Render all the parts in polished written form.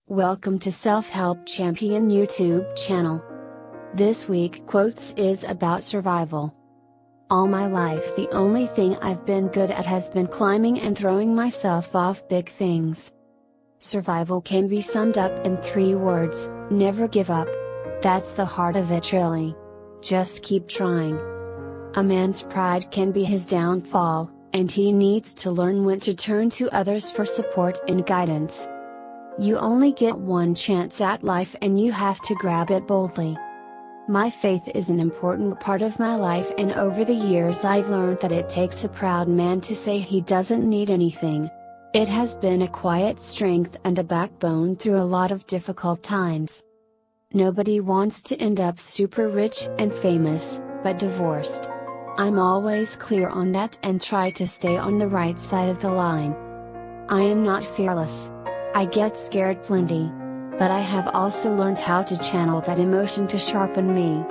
Welcome to Self-Help Champion YouTube channel. This week quotes is about survival. All my life the only thing I've been good at has been climbing and throwing myself off big things. Survival can be summed up in 3 words: never give up. That's the heart of it really. Just keep trying. A man's pride can be his downfall, and he needs to learn when to turn to others for support and guidance. You only get one chance at life and you have to grab it boldly. My faith is an important part of my life, and over the years I've learned that it takes a proud man to say he doesn't need anything. It has been a quiet strength and a backbone through a lot of difficult times. Nobody wants to end up super rich and famous, but divorced. I'm always clear on that and try to stay on the right side of the line. I am not fearless. I get scared plenty. But I have also learned how to channel that emotion to sharpen me.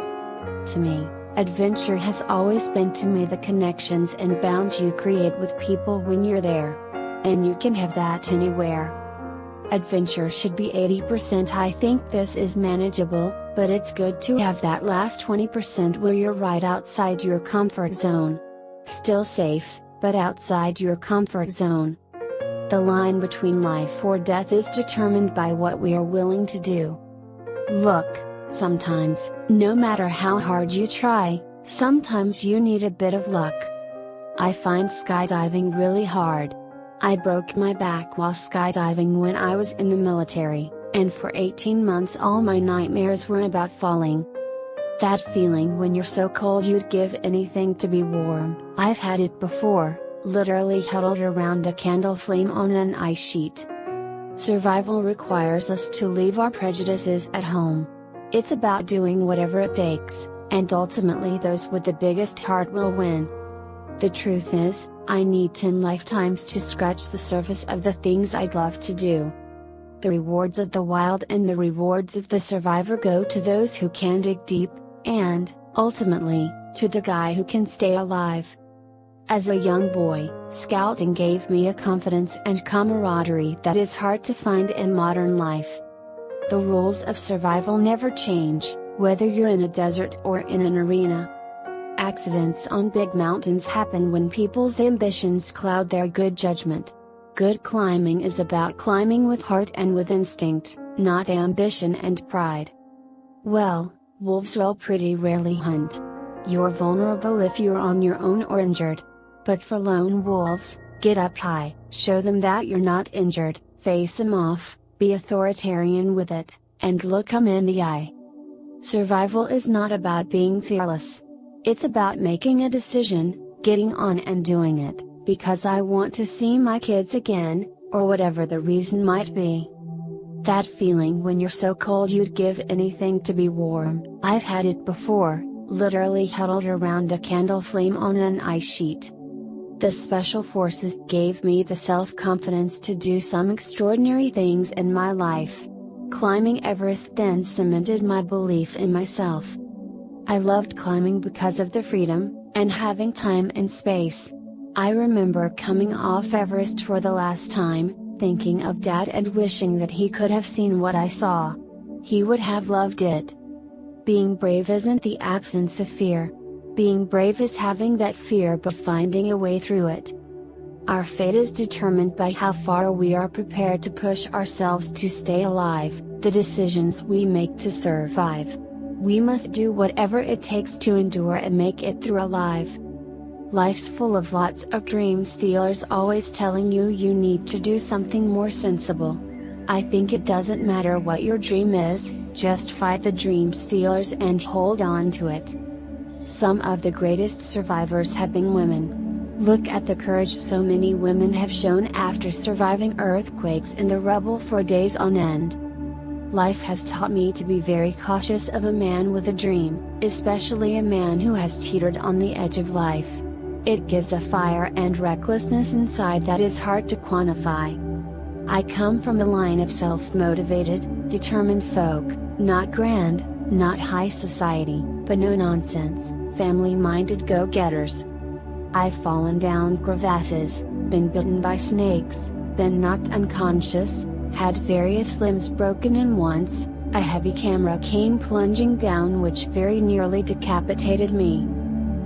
To me, adventure has always been to me the connections and bonds you create with people when you're there. And you can have that anywhere. Adventure should be 80%. I think this is manageable, but it's good to have that last 20% where you're right outside your comfort zone. Still safe, but outside your comfort zone. The line between life or death is determined by what we are willing to do. Look, sometimes, no matter how hard you try, sometimes you need a bit of luck. I find skydiving really hard. I broke my back while skydiving when I was in the military, and for 18 months all my nightmares were about falling. That feeling when you're so cold you'd give anything to be warm, I've had it before. Literally huddled around a candle flame on an ice sheet. Survival requires us to leave our prejudices at home. It's about doing whatever it takes, and ultimately those with the biggest heart will win. The truth is, I need 10 lifetimes to scratch the surface of the things I'd love to do. The rewards of the wild and the rewards of the survivor go to those who can dig deep, and, ultimately, to the guy who can stay alive. As a young boy, scouting gave me a confidence and camaraderie that is hard to find in modern life. The rules of survival never change, whether you're in a desert or in an arena. Accidents on big mountains happen when people's ambitions cloud their good judgment. Good climbing is about climbing with heart and with instinct, not ambition and pride. Well, wolves will pretty rarely hunt. You're vulnerable if you're on your own or injured. But for lone wolves, get up high, show them that you're not injured, face them off, be authoritarian with it, and look them in the eye. Survival is not about being fearless. It's about making a decision, getting on and doing it, because I want to see my kids again, or whatever the reason might be. That feeling when you're so cold you'd give anything to be warm, I've had it before, literally huddled around a candle flame on an ice sheet. The Special Forces gave me the self-confidence to do some extraordinary things in my life. Climbing Everest then cemented my belief in myself. I loved climbing because of the freedom, and having time and space. I remember coming off Everest for the last time, thinking of Dad and wishing that he could have seen what I saw. He would have loved it. Being brave isn't the absence of fear. Being brave is having that fear but finding a way through it. Our fate is determined by how far we are prepared to push ourselves to stay alive, the decisions we make to survive. We must do whatever it takes to endure and make it through alive. Life's full of lots of dream stealers always telling you you need to do something more sensible. I think it doesn't matter what your dream is, just fight the dream stealers and hold on to it. Some of the greatest survivors have been women. Look at the courage so many women have shown after surviving earthquakes in the rubble for days on end. Life has taught me to be very cautious of a man with a dream, especially a man who has teetered on the edge of life. It gives a fire and recklessness inside that is hard to quantify. I come from a line of self-motivated, determined folk, not grand, not high society, but no nonsense, family-minded go-getters. I've fallen down crevasses, been bitten by snakes, been knocked unconscious, Had various limbs broken, and once, a heavy camera came plunging down which very nearly decapitated me.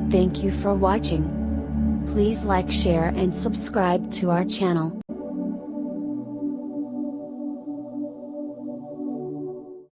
Thank you for watching. Please like, share and subscribe to our channel.